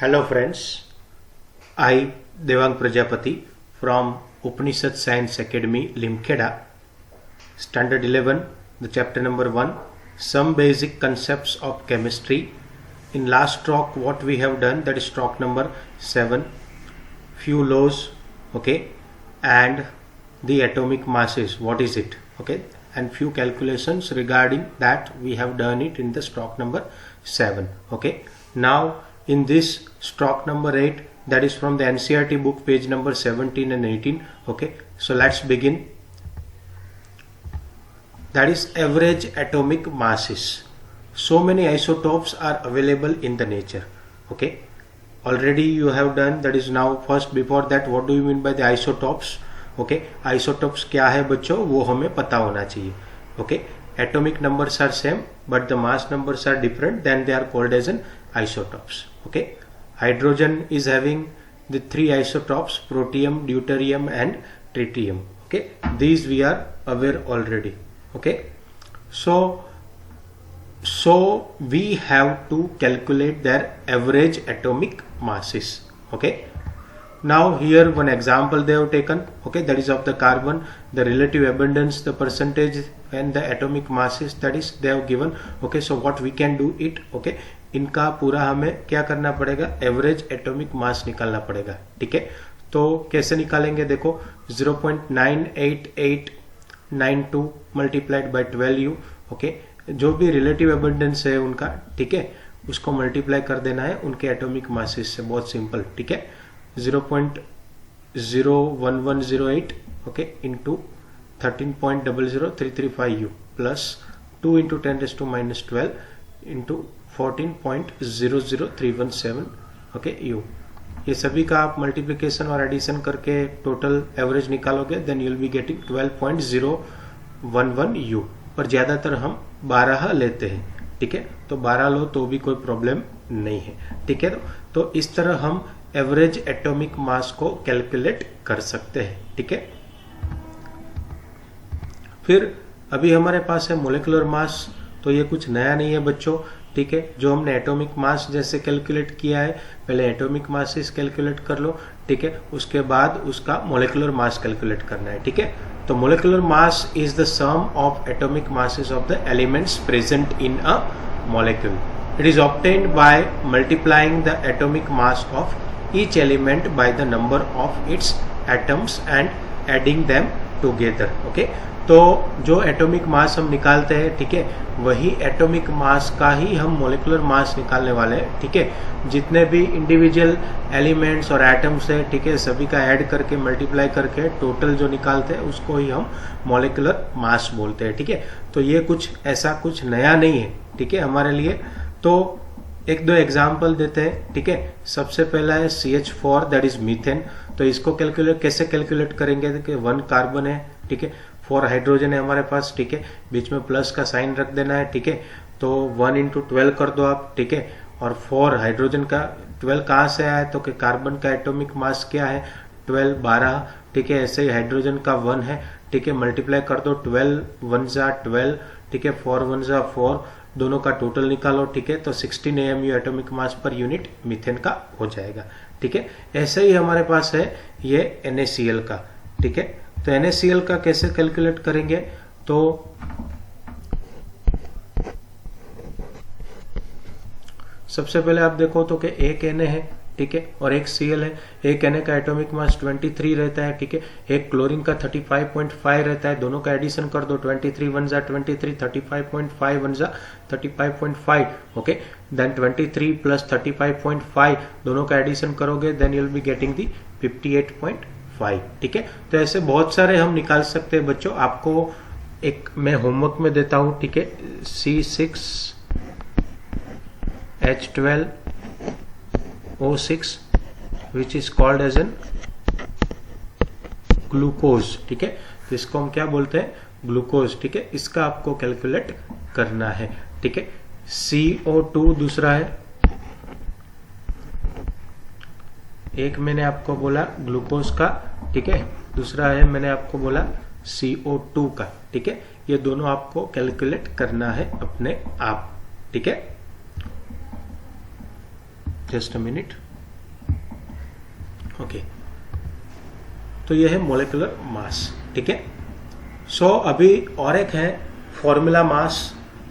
Hello friends, I Devang Prajapati from Upanishad Science Academy Limkheda, Standard 11, the chapter number 1, some basic concepts of chemistry. In last talk what we have done, that is talk number 7, few laws, okay, and the atomic masses, what is it, okay, and few calculations regarding that we have done it in the talk number 7, okay. Now in this talk number 8, that is from the NCERT book, page number 17 and 18, okay. So let's begin. That is average atomic masses. So many isotopes are available in the nature, okay. Already you have done, that is now first. Before that, what do you mean by the isotopes, okay. Isotopes क्या है बच्चों, वो हमें पता होना चाहिए, okay. Atomic numbers are same but the mass numbers are different, then they are called as an isotopes, okay. Hydrogen is having the 3 isotopes, protium, deuterium and tritium, okay. These we are aware already, okay. So we have to calculate their average atomic masses, okay. Now here one example they have taken, okay, that is of the carbon, the relative abundance, the percentage and the atomic masses, that is they have given, okay. So what we can do it, okay, इनका पूरा हमें क्या करना पड़ेगा, average atomic mass निकालना पड़ेगा, ठीक है. तो कैसे निकालेंगे, देखो 0.98892 मल्टीप्लाइड बाय 12u, ओके. जो भी रिलेटिव एबंडेंस है उनका, ठीक है, उसको मल्टीप्लाई कर देना है उनके एटॉमिक मासेस से, बहुत सिंपल, ठीक है. 0.01108, okay, into 13.00335u plus 2 into 10⁻⁻12 into 14.00317, okay, u. ये सभी का आप मल्टीप्लिकेशन और एडिशन करके टोटल एवरेज निकालोगे, then you will be getting 12.011u. पर ज्यादातर हम 12 लेते हैं, ठीक है. तो 12 लो तो भी कोई प्रॉब्लम नहीं है, ठीक है. तो इस तरह हम एवरेज एटॉमिक मास को कैलकुलेट कर सकते हैं, ठीक है. फिर अभी हमारे पास है मोलिकुलर मास, तो ये कुछ नया नहीं है बच्चों, ठीक है. जो हमने एटॉमिक मास जैसे कैलकुलेट किया है, पहले एटॉमिक मासेस कैलकुलेट कर लो, ठीक है, उसके बाद उसका मोलिकुलर मास कैलकुलेट करना है, ठीक है. तो molecular mass is the sum of atomic masses of the elements present in a molecule. It is obtained by multiplying the atomic mass of each element by the number of its atoms and adding them together, okay. तो जो atomic mass हम निकालते हैं, ठीक है, वही atomic mass का ही हम मोलिकुलर मास निकालने वाले हैं, ठीक है. जितने भी इंडिविजुअल एलिमेंट्स और एटम्स है, ठीक है, सभी का ऐड करके मल्टीप्लाई करके टोटल जो निकालते हैं उसको ही हम मोलिकुलर मास बोलते हैं, ठीक है. तो ये कुछ ऐसा कुछ नया नहीं है, ठीक है, हमारे लिए. तो एक दो एग्जाम्पल देते हैं, ठीक है. सबसे पहला है CH4, दैट इज मीथेन. तो इसको कैसे कैलकुलेट करेंगे, कि 1 कार्बन है, ठीक है, 4 हाइड्रोजन है हमारे पास, ठीक है, बीच में प्लस का साइन रख देना है, ठीक है. तो 1 इंटू 12 कर दो आप, ठीक है. और 4 हाइड्रोजन का 12 कहाँ से आया, तो कि कार्बन का एटॉमिक मास क्या है, 12, ठीक है. ऐसे ही हाइड्रोजन का 1 है, ठीक है, मल्टीप्लाई कर दो, 12 1 जा 12, ठीक है, 4 1 जा 4, दोनों का टोटल निकालो, ठीक है. तो 16 AMU atomic mass per unit methane का हो जाएगा, ठीक है. ऐसे ही हमारे पास है ये NaCl का, ठीक है. तो NaCl का कैसे कैलकुलेट करेंगे, तो सबसे पहले आप देखो तो कि एक Na है, ठीक है, और एक Cl है. एक Na का एटॉमिक मास 23 रहता है, ठीक है. एक क्लोरीन का 35.5 रहता है. दोनों का एडिशन कर दो, 23 1 जा 23, 35.5 1 जा 35.5, ओके. देन 23 प्लस 35.5 दोनों का एडिशन करोगे, then you will be getting the 58.5, ठीक है. तो ऐसे बहुत सारे हम निकाल सकते हैं बच्चों. आपको एक मैं होमवर्क में देता हूं, ठीक है. C6H12O6 which is called as an glucose, ठीक है. तो इसको हम क्या बोलते हैं, ग्लूकोज, ठीक है. इसका आपको कैलकुलेट करना है, ठीक है. CO2 दूसरा है, एक मैंने आपको बोला ग्लूकोज का, ठीक है, दूसरा है मैंने आपको बोला CO2 का, ठीक है. ये दोनों आपको कैलकुलेट करना है अपने आप, ठीक है. Just a minute. ओके, तो ये है मोलिकुलर मास, ठीक है। सो अभी और एक है फॉर्मूला मास।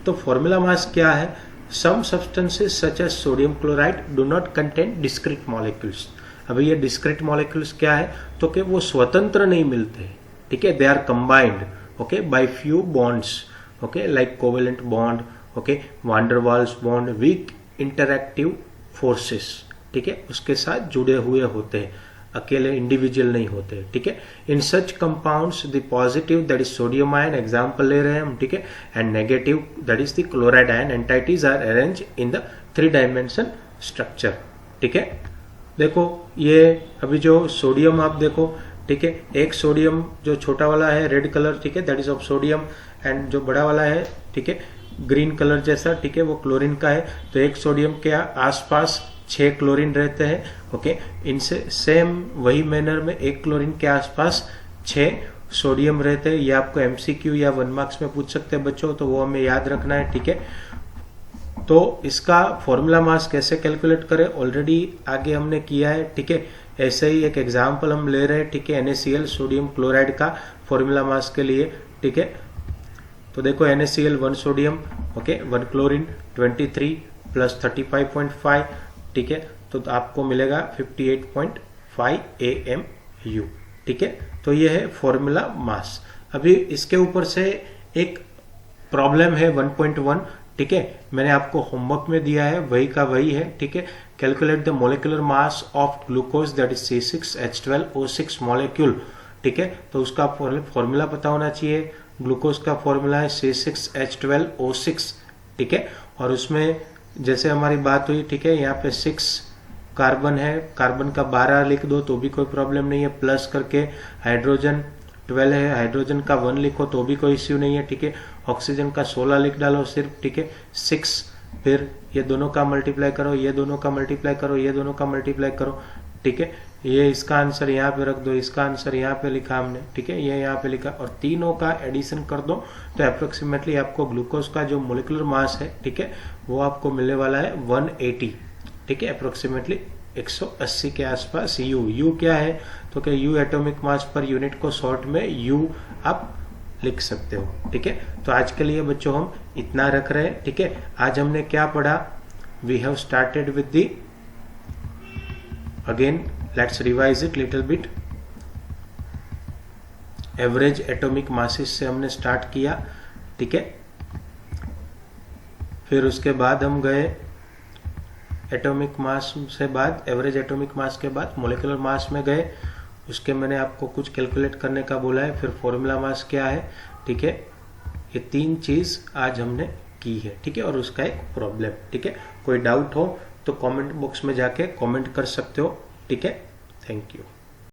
तो फॉर्मूला मास क्या है? Some substances such as sodium chloride do not contain discrete molecules. अभी ये डिस्क्रीट मॉलिक्यूल्स क्या है? तो कि वो स्वतंत्र नहीं मिलते, ठीक है, they are combined, okay, by few bonds, okay, like covalent bond, okay, van der Waals bond, weak interactive forces, ठीक है, उसके साथ जुड़े हुए होते हैं, अकेले इंडिविजुअल नहीं होते, ठीक है। In such compounds the positive that is sodium ion, example ले रहे हैं हम, ठीक है, and negative that is the chloride ion entities are arrange in the 3 dimension structure, ठीक है। देखो ये अभी जो सोडियम आप देखो, ठीक है, एक सोडियम जो छोटा वाला है रेड कलर, ठीक है, that is of sodium, and जो बड़ा वाला है, ठीक है, ग्रीन कलर जैसा, ठीक है, वो क्लोरीन का है। तो एक सोडियम के आसपास 6 क्लोरीन रहते हैं, ओके। इनसे सेम वही मैनर में एक क्लोरीन के आसपास 6 सोडियम रहते हैं। ये आपको एमसीक्यू या 1 मार्क्स में पूछ सकते हैं बच्चों, तो वो हमें याद रखना है, ठीक है। तो इसका फॉर्मूला मास कैसे कैलकुलेट करें ऑलरेडी आगे हमने किया है, ठीक है। ऐसे ही एक एग्जाम्पल हम ले रहे हैं, ठीक है, NaCl सोडियम क्लोराइड का फॉर्मूला मास के लिए, ठीक है। तो देखो NaCl 1 sodium, okay, 1 chlorine, 23 plus 35.5, ठीक है, तो आपको मिलेगा 58.5 AMU, ठीक है। तो ये है फॉर्मूला मास। अभी इसके ऊपर से एक प्रॉब्लम है 1.1, ठीक है, मैंने आपको होमवर्क में दिया है, वही का वही है, ठीक है। Calculate the molecular mass of glucose that is C6H12O6 molecule, ठीक है। तो उसका फॉर्मूला पता होना चाहिए। ग्लूकोज का फॉर्मूला है C6H12O6, ठीक है। और उसमें जैसे हमारी बात हुई, ठीक है, यहाँ पे 6 कार्बन है, कार्बन का 12 लिख दो तो भी कोई प्रॉब्लम नहीं है, प्लस करके हाइड्रोजन 12 है, हाइड्रोजन का 1 लिखो तो भी कोई इश्यू नहीं है, ठीक है। ऑक्सीजन का 16 लिख डालो सिर्फ, ठीक है, 6, फिर ये दोनों का मल्टीप्लाई करो, ये दोनों का मल्टीप्लाई करो, ये दोनों का मल्टीप्लाई करो, ठीक है। ये इसका आंसर यहाँ पे रख दो, इसका आंसर यहाँ पे लिखा हमने, ठीक है, ये यहाँ पे लिखा, और तीनों का एडिशन कर दो तो अप्रोक्सीमेटली आपको ग्लूकोज का जो मोलिकुलर मास है, ठीक है, वो आपको मिलने वाला है 180, ठीक है, अप्रोक्सीमेटली 180 के आसपास। यू क्या है? तो क्या you atomic mass per unit को शॉर्ट में यू आप लिख सकते हो, ठीक है। तो आज के लिए बच्चों हम इतना रख रहे हैं, ठीक है। आज हमने क्या पढ़ा? We have started with the, again let's revise it little bit. Average atomic masses से हमने स्टार्ट किया, ठीक है। फिर उसके बाद हम गए एटॉमिक मास से बाद, एवरेज एटॉमिक मास के बाद मोलिकुलर मास में गए, उसके मैंने आपको कुछ कैलकुलेट करने का बोला है। फिर फॉर्मूला मास क्या है, ठीक है, ये 3 चीज आज हमने की है, ठीक है, और उसका एक प्रॉब्लम, ठीक है। कोई डाउट हो तो कमेंट बॉक्स में जाके कमेंट कर सकते हो, ठीक है। Thank you.